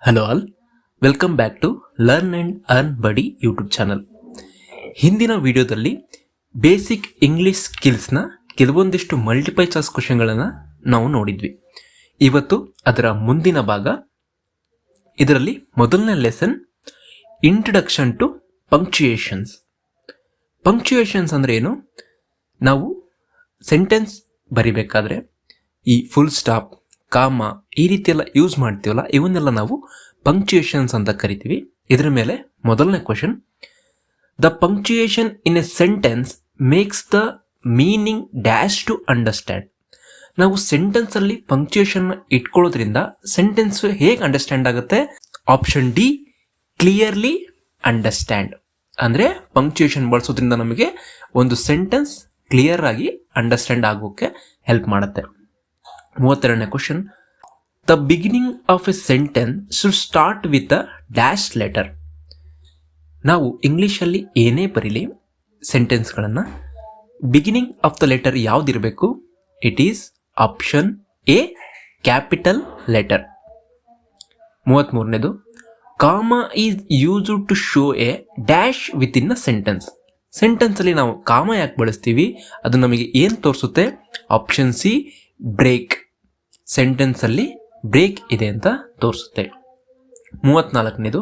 Hello all, welcome back to learn and earn buddy YouTube channel. ಹಿಂದಿನ ವಿಡಿಯೋದಲ್ಲಿ basic English ಸ್ಕಿಲ್ಸ್ನ ಕೆಲವೊಂದಿಷ್ಟು multiple choice ಕ್ವಶನ್ಗಳನ್ನು ನಾವು ನೋಡಿದ್ವಿ. ಇವತ್ತು ಅದರ ಮುಂದಿನ ಭಾಗ. ಇದರಲ್ಲಿ ಮೊದಲನೇ lesson introduction to punctuations. Punctuations ಅಂದರೆ ಏನು? ನಾವು ಸೆಂಟೆನ್ಸ್ ಬರಿಬೇಕಾದ್ರೆ ಈ ಫುಲ್ ಸ್ಟಾಪ್, ಕಾಮ ಈ ರೀತಿ ಎಲ್ಲ ಯೂಸ್ ಮಾಡ್ತೀವಲ್ಲ, ಇವನ್ನೆಲ್ಲ ನಾವು ಪಂಕ್ಚುಯೇಷನ್ಸ್ ಅಂತ ಕರಿತೀವಿ. ಇದರ ಮೇಲೆ ಮೊದಲನೇ question, the punctuation in a sentence makes the meaning dash to understand. ನಾವು ಸೆಂಟೆನ್ಸಲ್ಲಿ ಪಂಕ್ಚುಯೇಷನ್ ಇಟ್ಕೊಳ್ಳೋದ್ರಿಂದ ಸೆಂಟೆನ್ಸ್ ಹೇಗೆ ಅಂಡರ್ಸ್ಟ್ಯಾಂಡ್ ಆಗುತ್ತೆ? Option D, clearly understand. ಅಂದರೆ ಪಂಕ್ಚುಯೇಷನ್ ಬಳಸೋದ್ರಿಂದ ನಮಗೆ ಒಂದು ಸೆಂಟೆನ್ಸ್ ಕ್ಲಿಯರ್ ಆಗಿ ಅಂಡರ್ಸ್ಟ್ಯಾಂಡ್ ಆಗೋಕ್ಕೆ ಹೆಲ್ಪ್ ಮಾಡುತ್ತೆ. 32ನೇ question, the beginning of a sentence should start with a dash letter. ನಾವು ಇಂಗ್ಲೀಷಲ್ಲಿ ಏನೇ ಬರೀಲಿ ಸೆಂಟೆನ್ಸ್ಗಳನ್ನು, ಬಿಗಿನಿಂಗ್ ಆಫ್ ದ ಲೆಟರ್ ಯಾವುದಿರಬೇಕು? It is option A, capital letter. 33ನೇದು, ಕಾಮ is used to show a dash within a sentence. ಸೆಂಟೆನ್ಸಲ್ಲಿ ನಾವು comma ಯಾಕೆ ಬಳಸ್ತೀವಿ? ಅದು ನಮಗೆ ಏನು ತೋರಿಸುತ್ತೆ? Option C, break. ಸೆಂಟೆನ್ಸಲ್ಲಿ ಬ್ರೇಕ್ ಇದೆ ಅಂತ ತೋರಿಸುತ್ತೆ. 34ನೇದು,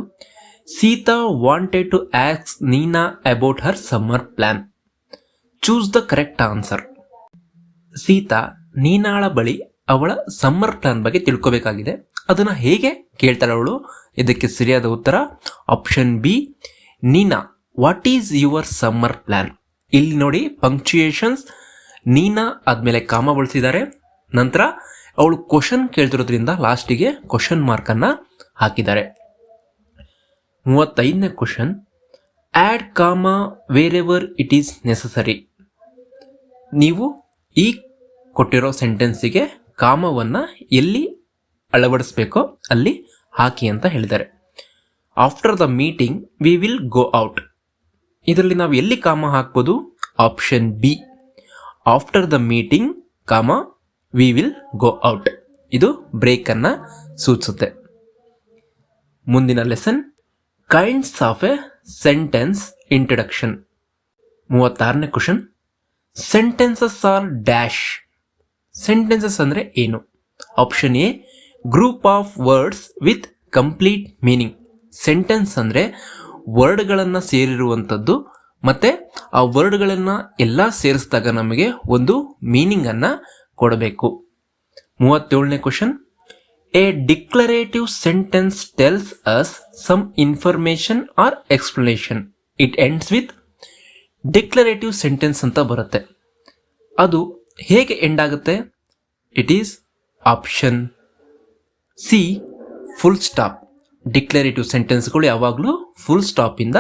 Sita wanted to ask Nina about her summer plan. Choose the correct answer. Sita ನೀನಾಳ ಬಳಿ ಅವಳ ಸಮ್ಮರ್ ಪ್ಲಾನ್ ಬಗ್ಗೆ ತಿಳ್ಕೋಬೇಕಾಗಿದೆ. ಅದನ್ನು ಹೇಗೆ ಕೇಳ್ತಾಳೆ ಅವಳು? ಇದಕ್ಕೆ ಸರಿಯಾದ ಉತ್ತರ option B, Nina, what is your summer plan. ಇಲ್ಲಿ ನೋಡಿ, ಪಂಕ್ಚುಯೇಷನ್ಸ್ ನೀನಾ ಆದಮೇಲೆ ಕಾಮ ಬಳಸಿದ್ದಾರೆ. ನಂತರ ಅವಳು ಕ್ವಶನ್ ಕೇಳ್ತಿರೋದ್ರಿಂದ ಲಾಸ್ಟಿಗೆ ಕ್ವಶನ್ ಮಾರ್ಕನ್ನು ಹಾಕಿದ್ದಾರೆ. 35ನೇ question, add comma wherever it is necessary. ನೀವು ಈ ಕೊಟ್ಟಿರೋ ಸೆಂಟೆನ್ಸಿಗೆ ಕಾಮವನ್ನು ಎಲ್ಲಿ ಅಳವಡಿಸ್ಬೇಕೋ ಅಲ್ಲಿ ಹಾಕಿ ಅಂತ ಹೇಳಿದ್ದಾರೆ. After the meeting we will go out. ಇದರಲ್ಲಿ ನಾವು ಎಲ್ಲಿ ಕಾಮ ಹಾಕ್ಬೋದು? Option B, after the meeting comma we will go out. ಇದು ಬ್ರೇಕನ್ನು ಸೂಚಿಸುತ್ತೆ. ಮುಂದಿನ lesson, kinds of a sentence introduction. 36ನೇ question, sentences are dash. Sentences ಅಂದರೆ ಏನು? Option A, group of words with complete meaning. Sentence ಅಂದರೆ ವರ್ಡ್ಗಳನ್ನು ಸೇರಿರುವಂಥದ್ದು, ಮತ್ತು ಆ ವರ್ಡ್ಗಳನ್ನು ಎಲ್ಲ ಸೇರಿಸಿದಾಗ ನಮಗೆ ಒಂದು ಮೀನಿಂಗನ್ನು ಕೊಡಬೇಕು. 37ನೇ question, a declarative sentence tells us some information or explanation. It ends with. Declarative sentence ಅಂತ ಬರುತ್ತೆ. ಅದು ಹೇಗೆ ಎಂಡ್ ಆಗುತ್ತೆ? It is option C, full stop. Declarative ಸೆಂಟೆನ್ಸ್ಗಳು ಯಾವಾಗಲೂ ಫುಲ್ ಸ್ಟಾಪಿಂದ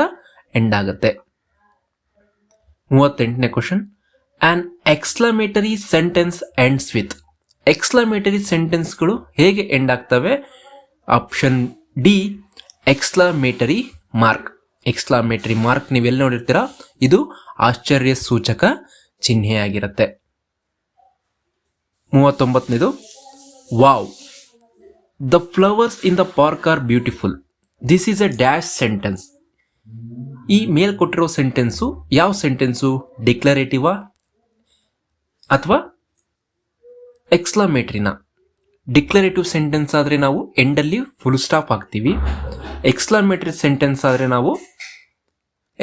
ಎಂಡ್ ಆಗುತ್ತೆ. 38ನೇ question, an exclamatory sentence ends with. Exclamatory ಸೆಂಟೆನ್ಸ್ಗಳು ಹೇಗೆ ಎಂಡ್ ಆಗ್ತವೆ? Option D, exclamatory mark. Exclamatory mark ನೀವೆಲ್ಲಿ ನೋಡಿರ್ತೀರಾ? ಇದು ಆಶ್ಚರ್ಯ ಸೂಚಕ ಚಿಹ್ನೆಯಾಗಿರುತ್ತೆ. 39ನೇದು, wow, the flowers in the park R beautiful. This is A dash sentence. ಈ ಮೇಲ್ ಕೊಟ್ಟಿರೋ ಸೆಂಟೆನ್ಸು ಯಾವ ಸೆಂಟೆನ್ಸು? ಡಿಕ್ಲರೇಟಿವಾ ಅಥವಾ ಎಕ್ಸ್ಕ್ಲಮೇಟರಿನ? ಡಿಕ್ಲರೇಟಿವ್ ಸೆಂಟೆನ್ಸ್ ಆದರೆ ನಾವು ಎಂಡಲ್ಲಿ ಫುಲ್ ಸ್ಟಾಪ್ ಹಾಕ್ತೀವಿ. ಎಕ್ಸ್ಕ್ಲಮೇಟರಿ ಸೆಂಟೆನ್ಸ್ ಆದರೆ ನಾವು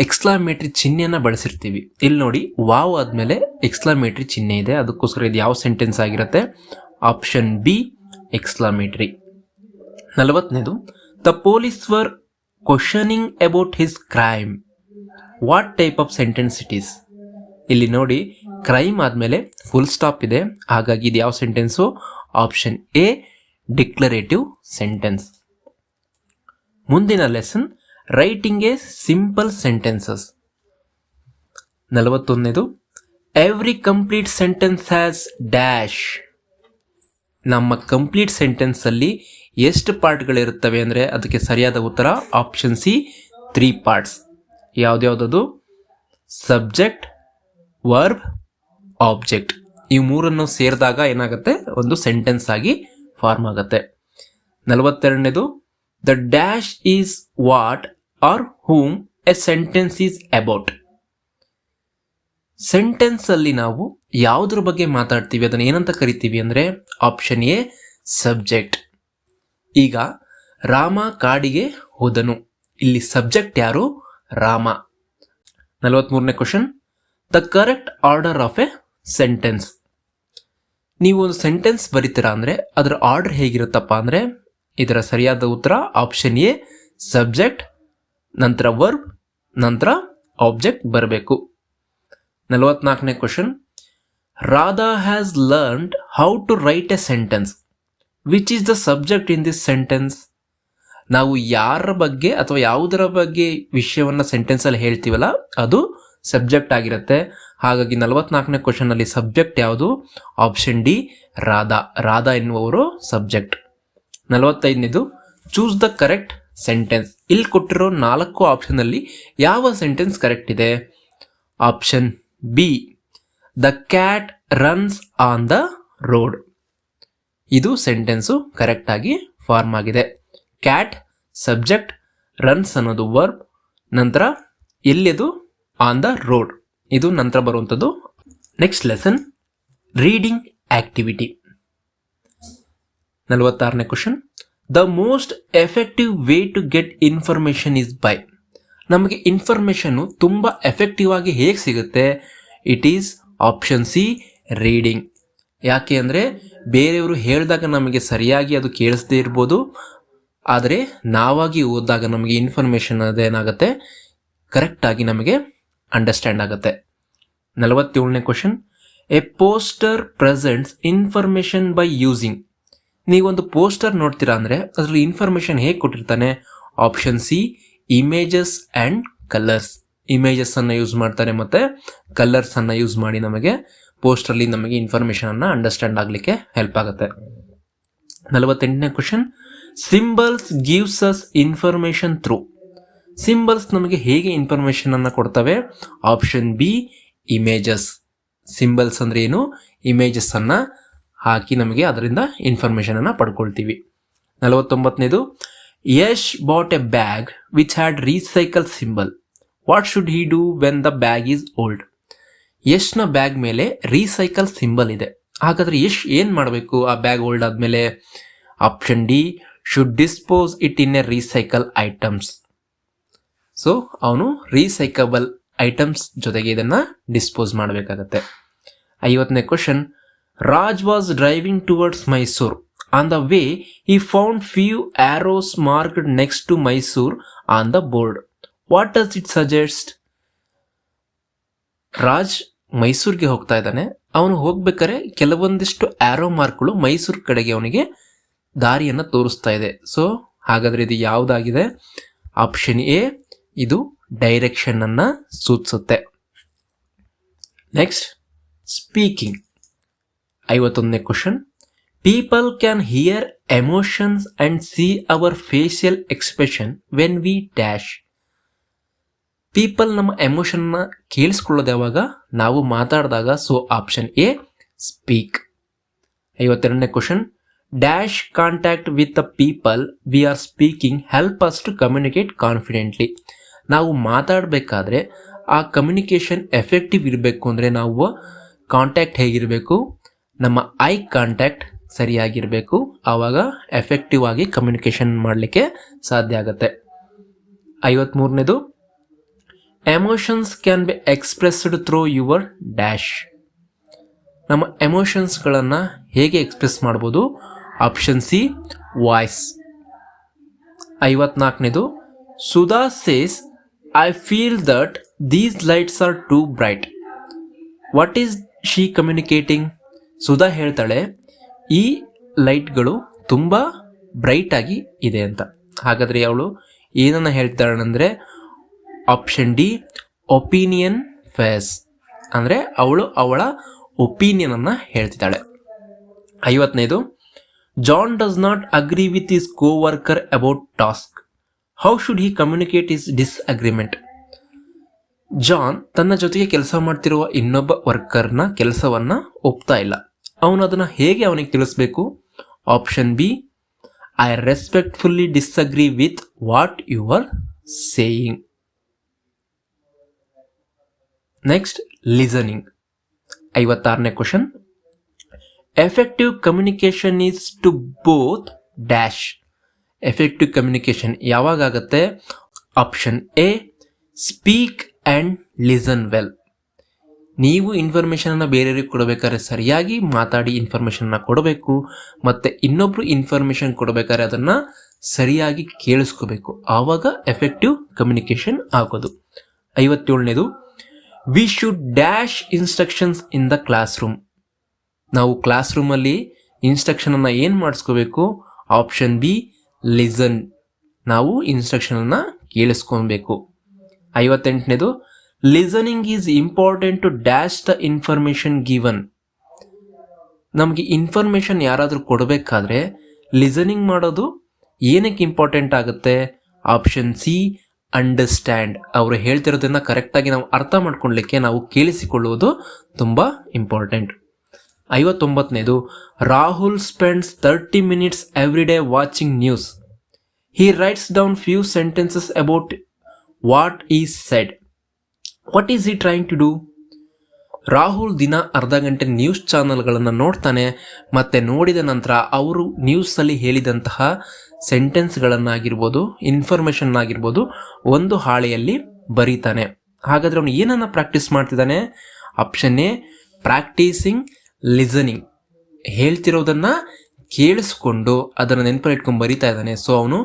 ಎಕ್ಸ್ಕ್ಲಮೇಟರಿ ಚಿಹ್ನೆಯನ್ನು ಬಳಸಿರ್ತೀವಿ. ಇಲ್ಲಿ ನೋಡಿ, ವಾವ್ ಆದಮೇಲೆ ಎಕ್ಸ್ಕ್ಲಮೇಟರಿ ಚಿಹ್ನೆ ಇದೆ, ಅದಕ್ಕೋಸ್ಕರ ಇದು ಯಾವ ಸೆಂಟೆನ್ಸ್ ಆಗಿರುತ್ತೆ? Option B, exclamatory. 40ನೇದು, the police were questioning about his crime. What type of sentence it is? ಇಲ್ಲಿ ನೋಡಿ, ಕ್ರೈಮ್ ಆದಮೇಲೆ ಫುಲ್ ಸ್ಟಾಪ್ ಇದೆ, ಹಾಗಾಗಿ ಇದು ಯಾವ sentence? Option A, declarative sentence. ಮುಂದಿನ lesson, writing a simple sentences. 41ನೇದು, every complete sentence has dash. ನಮ್ಮ ಕಂಪ್ಲೀಟ್ ಸೆಂಟೆನ್ಸಲ್ಲಿ ಎಷ್ಟು ಪಾರ್ಟ್ಗಳಿರುತ್ತವೆ ಅಂದರೆ ಅದಕ್ಕೆ ಸರಿಯಾದ ಉತ್ತರ ಆಪ್ಷನ್ ಸಿ, 3 ಪಾರ್ಟ್ಸ್. ಯಾವುದ್ಯಾವುದದು? Subject, verb, object. ಈ ಮೂರನ್ನು ಸೇರಿದಾಗ ಏನಾಗುತ್ತೆ? ಒಂದು ಸೆಂಟೆನ್ಸ್ ಆಗಿ ಫಾರ್ಮ್ ಆಗುತ್ತೆ. 42ನೇದು, the dash is what or whom a sentence is about. Sentence ಅಲ್ಲಿ ನಾವು ಯಾವುದ್ರ ಬಗ್ಗೆ ಮಾತಾಡ್ತೀವಿ ಅದನ್ನು ಏನಂತ ಕರಿತೀವಿ ಅಂದರೆ ಆಪ್ಷನ್ ಎ ಸಬ್ಜೆಕ್ಟ್. ಈಗ ರಾಮ ಕಾಡಿಗೆ ಹೋದನು, ಇಲ್ಲಿ ಸಬ್ಜೆಕ್ಟ್ ಯಾರು? ರಾಮ. 43ನೇ question, the correct order of a sentence. ನೀವು ಒಂದು ಸೆಂಟೆನ್ಸ್ ಬರೀತೀರಾ ಅಂದರೆ ಅದರ ಆರ್ಡರ್ ಹೇಗಿರುತ್ತಪ್ಪ ಅಂದರೆ ಇದರ ಸರಿಯಾದ ಉತ್ತರ ಆಪ್ಷನ್ ಎ ಸಬ್ಜೆಕ್ಟ್, ನಂತರ ವರ್ಬ್, ನಂತರ ಆಬ್ಜೆಕ್ಟ್ ಬರಬೇಕು. 44ನೇ question, Radha has learned how to write a sentence. Which is the subject in this sentence? ನಾವು ಯಾರ ಬಗ್ಗೆ ಅಥವಾ ಯಾವುದರ ಬಗ್ಗೆ ವಿಷಯವನ್ನು ಸೆಂಟೆನ್ಸಲ್ಲಿ ಹೇಳ್ತೀವಲ್ಲ ಅದು ಸಬ್ಜೆಕ್ಟ್ ಆಗಿರುತ್ತೆ. ಹಾಗಾಗಿ 44ನೇ ಕ್ವಶನಲ್ಲಿ ಸಬ್ಜೆಕ್ಟ್ ಯಾವುದು? Option D Radha. ರಾಧಾ ಎನ್ನುವರು ಸಬ್ಜೆಕ್ಟ್. 45ನೇದು, ಚೂಸ್ ದ ಕರೆಕ್ಟ್ ಸೆಂಟೆನ್ಸ್. ಇಲ್ಲಿ ಕೊಟ್ಟಿರೋ 4 ಆಪ್ಷನಲ್ಲಿ ಯಾವ ಸೆಂಟೆನ್ಸ್ ಕರೆಕ್ಟ್ ಇದೆ? Option B, the cat runs on the road. ಇದು ಸೆಂಟೆನ್ಸು ಕರೆಕ್ಟ್ ಆಗಿ ಫಾರ್ಮ್ ಆಗಿದೆ. ಕ್ಯಾಟ್ ಸಬ್ಜೆಕ್ಟ್, ರನ್ಸ್ ಅನ್ನೋದು ವರ್ಬ್, ನಂತರ ಎಲ್ಲಿದು? On the road. ಇದು ನಂತರ ಬರುವಂಥದ್ದು. Next lesson, reading activity. 46ನೇ question, the most effective way to get information is by. ನಮಗೆ ಇನ್ಫಾರ್ಮೇಷನ್ನು ತುಂಬ ಎಫೆಕ್ಟಿವ್ ಆಗಿ ಹೇಗೆ ಸಿಗುತ್ತೆ? It is option C reading. ಯಾಕೆ ಅಂದರೆ ಬೇರೆಯವರು ಹೇಳಿದಾಗ ನಮಗೆ ಸರಿಯಾಗಿ ಅದು ಕೇಳಿಸದೇ ಇರ್ಬೋದು, ಆದರೆ ನಾವಾಗಿ ಓದಿದಾಗ ನಮಗೆ ಇನ್ಫಾರ್ಮೇಷನ್ ಅದೇನಾಗುತ್ತೆ ಕರೆಕ್ಟಾಗಿ ನಮಗೆ ಅಂಡರ್ಸ್ಟ್ಯಾಂಡ್ ಆಗುತ್ತೆ. 47ನೇ question, a poster presents information by using. ನೀವೊಂದು ಪೋಸ್ಟರ್ ನೋಡ್ತೀರಾ ಅಂದರೆ ಅದರಲ್ಲಿ ಇನ್ಫಾರ್ಮೇಷನ್ ಹೇಗೆ ಕೊಟ್ಟಿರ್ತಾನೆ? Option C images and colours. ಇಮೇಜಸ್ಸನ್ನು ಯೂಸ್ ಮಾಡ್ತಾರೆ ಮತ್ತು ಕಲರ್ಸನ್ನು ಯೂಸ್ ಮಾಡಿ ನಮಗೆ ಪೋಸ್ಟರ್ಲಿ ನಮಗೆ ಇನ್ಫಾರ್ಮೇಷನನ್ನು ಅಂಡರ್ಸ್ಟ್ಯಾಂಡ್ ಆಗಲಿಕ್ಕೆ ಹೆಲ್ಪ್ ಆಗುತ್ತೆ. 48ನೇ question, symbols gives us information through. Symbols ನಮಗೆ ಹೇಗೆ ಇನ್ಫಾರ್ಮೇಷನನ್ನು ಕೊಡ್ತವೆ? Option B images. ಸಿಂಬಲ್ಸ್ ಅಂದರೆ ಏನು? ಇಮೇಜಸ್ಸನ್ನು ಹಾಕಿ ನಮಗೆ ಅದರಿಂದ ಇನ್ಫಾರ್ಮೇಷನನ್ನು ಪಡ್ಕೊಳ್ತೀವಿ. 49ನೇದು, Yash bought a bag which had recycle symbol. What should he do when the bag is old. ಯಶ್ನ ಬ್ಯಾಗ್ ಮೇಲೆ ರೀಸೈಕಲ್ ಸಿಂಬಲ್ ಇದೆ. ಹಾಗಾದರೆ ಯಶ್ ಏನು ಮಾಡಬೇಕು ಆ ಬ್ಯಾಗ್ ಓಲ್ಡ್ ಆದಮೇಲೆ? Option D should dispose it in a recycle items. So ಅವನು recyclable items ಜೊತೆಗೆ ಇದನ್ನು ಡಿಸ್ಪೋಸ್ ಮಾಡಬೇಕಾಗತ್ತೆ. 50ನೇ question, Raj was driving towards Mysore. On the way he found few arrows marked next to Mysore on the board. What does it suggest? Raj ಮೈಸೂರಿಗೆ ಹೋಗ್ತಾ ಇದ್ದಾನೆ. ಅವನು ಹೋಗ್ಬೇಕಾದ್ರೆ ಕೆಲವೊಂದಿಷ್ಟು ಆರೋ ಮಾರ್ಕ್ಗಳು ಮೈಸೂರು ಕಡೆಗೆ ಅವನಿಗೆ ದಾರಿಯನ್ನು ತೋರಿಸ್ತಾ ಇದೆ. ಸೊ ಹಾಗಾದರೆ ಇದು ಯಾವುದಾಗಿದೆ? ಆಪ್ಷನ್ ಎ, ಇದು ಡೈರೆಕ್ಷನ್ ಅನ್ನು ಸೂಚಿಸುತ್ತೆ. Next, speaking. 51ನೇ question, people can hear emotions and see our facial expression when we dash. People ನಮ್ಮ ಎಮೋಷನ್ನ ಕೇಳಿಸ್ಕೊಳ್ಳೋದು ಯಾವಾಗ? ನಾವು ಮಾತಾಡಿದಾಗ. So option A speak. 52ನೇ question, dash contact with the people we are speaking help us to communicate confidently. ನಾವು ಮಾತಾಡಬೇಕಾದ್ರೆ ಆ ಕಮ್ಯುನಿಕೇಷನ್ ಎಫೆಕ್ಟಿವ್ ಇರಬೇಕು ಅಂದರೆ ನಾವು ಕಾಂಟ್ಯಾಕ್ಟ್ ಹೇಗಿರಬೇಕು? ನಮ್ಮ ಐ ಕಾಂಟ್ಯಾಕ್ಟ್ ಸರಿಯಾಗಿರಬೇಕು. ಆವಾಗ ಎಫೆಕ್ಟಿವ್ ಆಗಿ ಕಮ್ಯುನಿಕೇಷನ್ ಮಾಡಲಿಕ್ಕೆ ಸಾಧ್ಯ ಆಗುತ್ತೆ. 53ನೇದು, emotions can be expressed through your dash. ನಮ್ಮ ಎಮೋಷನ್ಸ್ಗಳನ್ನು ಹೇಗೆ ಎಕ್ಸ್ಪ್ರೆಸ್ ಮಾಡ್ಬೋದು? Option C voice. 54ನೇದು, Sudha says I feel that these lights are too bright. What is she communicating? Sudha ಹೇಳ್ತಾಳೆ ಈ ಲೈಟ್ಗಳು ತುಂಬ ಬ್ರೈಟ್ ಆಗಿ ಇದೆ ಅಂತ. ಹಾಗಾದರೆ ಅವಳು ಏನನ್ನು ಹೇಳ್ತಾಳೆ? Option D opinion face. ಅಂದರೆ ಅವಳು ಅವಳ ಒಪಿನಿಯನನ್ನು ಹೇಳ್ತಿದ್ದಾಳೆ. 50ನೇದು, John does not agree with his coworker about task. How should he communicate his disagreement. John ತನ್ನ ಜೊತೆಗೆ ಕೆಲಸ ಮಾಡ್ತಿರುವ ಇನ್ನೊಬ್ಬ ವರ್ಕರ್ನ ಕೆಲಸವನ್ನು ಒಪ್ತಾ ಇಲ್ಲ. ಅವನು ಅದನ್ನು ಹೇಗೆ ಅವನಿಗೆ ತಿಳಿಸ್ಬೇಕು? Option B I respectfully disagree with what you are saying. Next listening. 56ನೇ question. Effective communication is to both dash. Effective communication ಯಾವಾಗ ಆಗುತ್ತೆ? Option A speak and listen well. ನೀವು ಇನ್ಫಾರ್ಮೇಷನನ್ನು ಬೇರೆಯವ್ರಿಗೆ ಕೊಡಬೇಕಾದ್ರೆ ಸರಿಯಾಗಿ ಮಾತಾಡಿ ಇನ್ಫಾರ್ಮೇಷನ್ನ ಕೊಡಬೇಕು, ಮತ್ತು ಇನ್ನೊಬ್ರು ಇನ್ಫಾರ್ಮೇಷನ್ ಕೊಡಬೇಕಾದ್ರೆ ಅದನ್ನು ಸರಿಯಾಗಿ ಕೇಳಿಸ್ಕೋಬೇಕು. ಆವಾಗ ಎಫೆಕ್ಟಿವ್ ಕಮ್ಯುನಿಕೇಶನ್ ಆಗೋದು. 57ನೇದು. We should dash instructions in the class room. ನಾವು ಕ್ಲಾಸ್ ರೂಮಲ್ಲಿ ಇನ್ಸ್ಟ್ರಕ್ಷನನ್ನು ಏನು ಮಾಡಿಸ್ಕೋಬೇಕು? Option B listen. ನಾವು ಇನ್ಸ್ಟ್ರಕ್ಷನನ್ನು ಕೇಳಿಸ್ಕೊಬೇಕು. 58ನೇದು. Listening is important to dash the information given. ನಮಗೆ ಇನ್ಫಾರ್ಮೇಷನ್ ಯಾರಾದರೂ ಕೊಡಬೇಕಾದ್ರೆ ಲಿಸನಿಂಗ್ ಮಾಡೋದು ಏನಕ್ಕೆ ಇಂಪಾರ್ಟೆಂಟ್ ಆಗುತ್ತೆ? Option C understand. ಅವರು ಹೇಳ್ತಿರೋದನ್ನ ಕರೆಕ್ಟಾಗಿ ನಾವು ಅರ್ಥ ಮಾಡ್ಕೊಳ್ಲಿಕ್ಕೆ ನಾವು ಕೇಳಿಸಿಕೊಳ್ಳುವುದು ತುಂಬ ಇಂಪಾರ್ಟೆಂಟ್. 59ನೇದು. Rahul spends 30 minutes every day watching news. He writes down few sentences about what is said. What is he trying to do? Rahul ದಿನ ಅರ್ಧ ಗಂಟೆ ನ್ಯೂಸ್ ಚಾನಲ್ಗಳನ್ನು ನೋಡ್ತಾನೆ, ಮತ್ತು ನೋಡಿದ ನಂತರ ಅವರು ನ್ಯೂಸಲ್ಲಿ ಹೇಳಿದಂತಹ ಸೆಂಟೆನ್ಸ್ಗಳನ್ನಾಗಿರ್ಬೋದು, ಇನ್ಫಾರ್ಮೇಷನ್ ಆಗಿರ್ಬೋದು, ಒಂದು ಹಾಳೆಯಲ್ಲಿ ಬರೀತಾನೆ. ಹಾಗಾದರೆ ಅವನು ಏನನ್ನು ಪ್ರಾಕ್ಟೀಸ್ ಮಾಡ್ತಿದ್ದಾನೆ? Option A practicing listening. ಹೇಳ್ತಿರೋದನ್ನು ಕೇಳಿಸ್ಕೊಂಡು ಅದನ್ನು ನೆನಪಲ್ಲಿ ಇಟ್ಕೊಂಡು ಬರಿತಾ ಇದ್ದಾನೆ. ಸೊ ಅವನು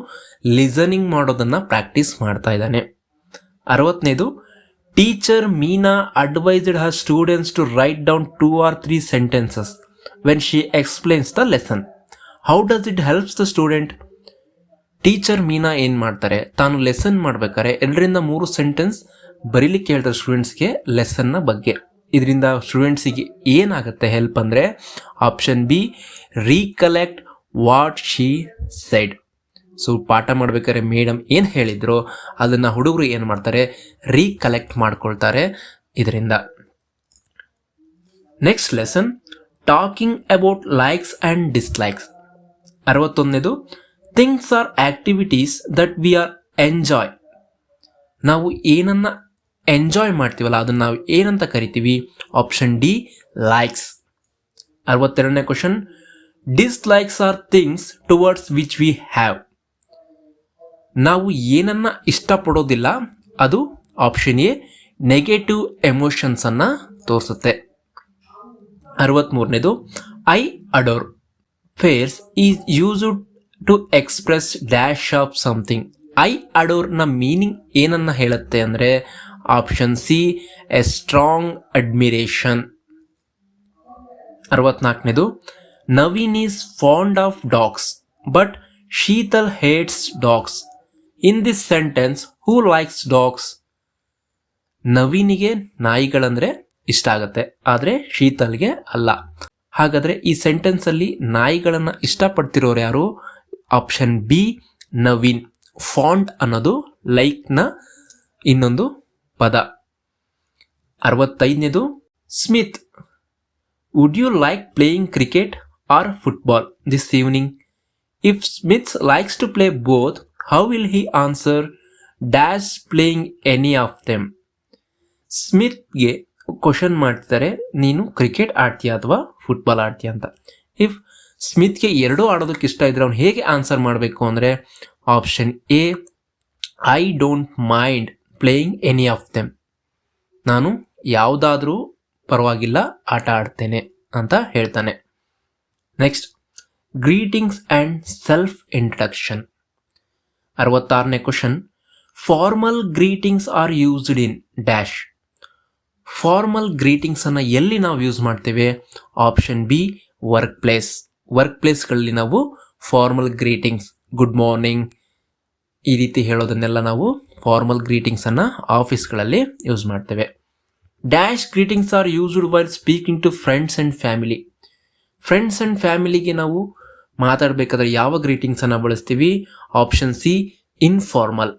ಲಿಸನಿಂಗ್ ಮಾಡೋದನ್ನು ಪ್ರಾಕ್ಟೀಸ್ ಮಾಡ್ತಾ ಇದ್ದಾನೆ. 60ನೇದು. Teacher Meena advised her students to write down 2 or 3 sentences when she explains the lesson. How does it helps the student? Teacher Meena ಏನು ಮಾಡ್ತಾರೆ? ತಾನು ಲೆಸನ್ ಮಾಡ್ಬೇಕಾದ್ರೆ 2-3 ಸೆಂಟೆನ್ಸ್ ಬರೀಲಿಕ್ಕೆ ಹೇಳ್ತಾರೆ ಸ್ಟೂಡೆಂಟ್ಸ್ಗೆ ಲೆಸನ್ನ ಬಗ್ಗೆ. ಇದರಿಂದ ಸ್ಟೂಡೆಂಟ್ಸಿಗೆ ಏನಾಗುತ್ತೆ ಹೆಲ್ಪ್ ಅಂದರೆ option B recollect what she said. So ಪಾಠ ಮಾಡ್ಬೇಕಾದ್ರೆ ಮೇಡಮ್ ಏನು ಹೇಳಿದ್ರು ಅದನ್ನು ಹುಡುಗರು ಏನು ಮಾಡ್ತಾರೆ? ರೀಕಲೆಕ್ಟ್ ಮಾಡ್ಕೊಳ್ತಾರೆ ಇದರಿಂದ. Next lesson talking about likes and dislikes. 61ನೇದು. Things are activities that we are enjoy. ನಾವು ಏನನ್ನ ಎಂಜಾಯ್ ಮಾಡ್ತೀವಲ್ಲ ಅದನ್ನು ನಾವು ಏನಂತ ಕರಿತೀವಿ? Option D likes. 62ನೇ question. Dislikes are things towards which we have. ನಾವು ಏನನ್ನ ಇಷ್ಟಪಡೋದಿಲ್ಲ ಅದು ಆಪ್ಷನ್ ಎ ನೆಗೆಟಿವ್ ಎಮೋಷನ್ಸನ್ನು ತೋರಿಸುತ್ತೆ. 63ನೇದು. I adore phrase is used to express dash of something. I ಅಡೋರ್ನ ಮೀನಿಂಗ್ ಏನನ್ನ ಹೇಳುತ್ತೆ ಅಂದರೆ option C a strong admiration. 64ನೇದು. Naveen is fond of dogs but Sheetal hates dogs. In this sentence who likes dogs? ನವೀನಿಗೆ ನಾಯಿಗಳಂದ್ರೆ ಇಷ್ಟ ಆಗುತ್ತೆ, ಆದರೆ ಶೀತಲ್ಗೆ ಅಲ್ಲ. ಹಾಗಾದರೆ ಈ ಸೆಂಟೆನ್ಸಲ್ಲಿ ನಾಯಿಗಳನ್ನು ಇಷ್ಟಪಡ್ತಿರೋರು ಯಾರು? Option B Naveen. ಫಾಂಡ್ ಅನ್ನೋದು ಲೈಕ್ನ ಇನ್ನೊಂದು ಪದ. 65ನೇದು. Smith would you like playing cricket or football this evening? If Smith likes to play both how will he answer dash playing any of them? ಸ್ಮಿತ್ಗೆ ಕ್ವಶನ್ ಮಾಡ್ತಾರೆ, ನೀನು ಕ್ರಿಕೆಟ್ ಆಡ್ತೀಯ ಅಥವಾ ಫುಟ್ಬಾಲ್ ಆಡ್ತೀಯ ಅಂತ. ಇಫ್ ಸ್ಮಿತ್ಗೆ ಎರಡೂ ಆಡೋದಕ್ಕೆ ಇಷ್ಟ ಇದ್ರೆ ಅವ್ನು ಹೇಗೆ ಆನ್ಸರ್ ಮಾಡಬೇಕು ಅಂದರೆ option A I don't mind playing any of them. ನಾನು ಯಾವುದಾದ್ರೂ ಪರವಾಗಿಲ್ಲ ಆಟ ಆಡ್ತೇನೆ ಅಂತ ಹೇಳ್ತಾನೆ. Next greetings and self introduction. 66ನೇ question. Formal greetings are used in dash. Formal ಗ್ರೀಟಿಂಗ್ಸನ್ನು ಎಲ್ಲಿ ನಾವು ಯೂಸ್ ಮಾಡ್ತೇವೆ? Option B work place. Work ಪ್ಲೇಸ್ಗಳಲ್ಲಿ ನಾವು ಫಾರ್ಮಲ್ ಗ್ರೀಟಿಂಗ್ಸ್, ಗುಡ್ ಮಾರ್ನಿಂಗ್ ಈ ರೀತಿ ಹೇಳೋದನ್ನೆಲ್ಲ ನಾವು ಫಾರ್ಮಲ್ ಗ್ರೀಟಿಂಗ್ಸನ್ನು ಆಫೀಸ್ಗಳಲ್ಲಿ ಯೂಸ್ ಮಾಡ್ತೇವೆ. Dash greetings are used while speaking to friends and family. Friends and ಫ್ಯಾಮಿಲಿಗೆ ನಾವು ಮಾತಾಡಬೇಕಾದ್ರೆ ಯಾವ ಗ್ರೀಟಿಂಗ್ಸನ್ನು ಬಳಸ್ತೀವಿ? Option C informal.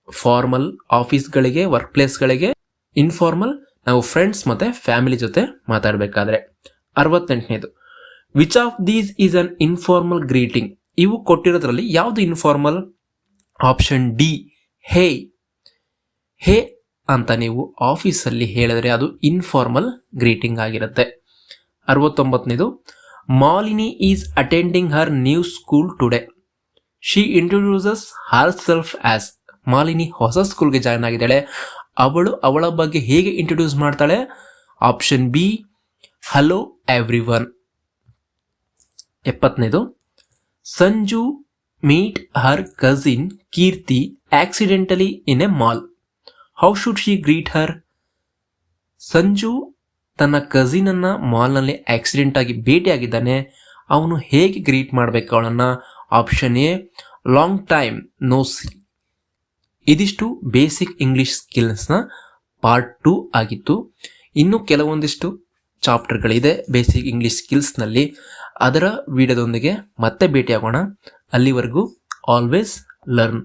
ಫಾರ್ಮಲ್ ಆಫೀಸ್ಗಳಿಗೆ, ವರ್ಕ್ ಪ್ಲೇಸ್ಗಳಿಗೆ, ಇನ್ಫಾರ್ಮಲ್ ನಾವು ಫ್ರೆಂಡ್ಸ್ ಮತ್ತು ಫ್ಯಾಮಿಲಿ ಜೊತೆ ಮಾತಾಡಬೇಕಾದ್ರೆ. 68ನೇದು. Which of these is an informal greeting? ಇವು ಕೊಟ್ಟಿರೋದ್ರಲ್ಲಿ ಯಾವುದು ಇನ್ಫಾರ್ಮಲ್? Option D, hey. ಹೇ ಅಂತ ನೀವು ಆಫೀಸಲ್ಲಿ ಹೇಳಿದ್ರೆ ಅದು ಇನ್ಫಾರ್ಮಲ್ ಗ್ರೀಟಿಂಗ್ ಆಗಿರುತ್ತೆ. 69ನೇದು, Malini is attending her new school today. She introduces herself as. Malini ಹೊಸ ಸ್ಕೂಲ್ಗೆ ಜಾಯ್ನ್ ಆಗಿದ್ದಾಳೆ, ಅವಳು ಅವಳ ಬಗ್ಗೆ ಹೇಗೆ ಇಂಟ್ರೊಡ್ಯೂಸ್ ಮಾಡ್ತಾಳೆ? Option B, hello everyone. 70ನೇದು, Sanju meet her cousin Keerthi accidentally in a mall. How should she greet her? Sanju ತನ್ನ ಕಸಿನ್ ಅನ್ನ ಮಾಲ್ನಲ್ಲಿ ಆಕ್ಸಿಡೆಂಟ್ ಆಗಿ ಭೇಟಿಯಾಗಿದ್ದಾನೆ, ಅವನು ಹೇಗೆ ಗ್ರೀಟ್ ಮಾಡಬೇಕು ಅವಳನ್ನ? Option A, long time no see. ಇದಿಷ್ಟು ಬೇಸಿಕ್ ಇಂಗ್ಲಿಷ್ ಸ್ಕಿಲ್ಸ್ನ ಪಾರ್ಟ್ 2 ಆಗಿತ್ತು. ಇನ್ನು ಕೆಲವೊಂದಿಷ್ಟು ಚಾಪ್ಟರ್ಗಳಿದೆ ಬೇಸಿಕ್ ಇಂಗ್ಲಿಷ್ ಸ್ಕಿಲ್ಸ್ನಲ್ಲಿ. ಅದರ ವಿಡಿಯೋದೊಂದಿಗೆ ಮತ್ತೆ ಭೇಟಿಯಾಗೋಣ. ಅಲ್ಲಿವರೆಗೂ ಆಲ್ವೇಸ್ ಲರ್ನ್.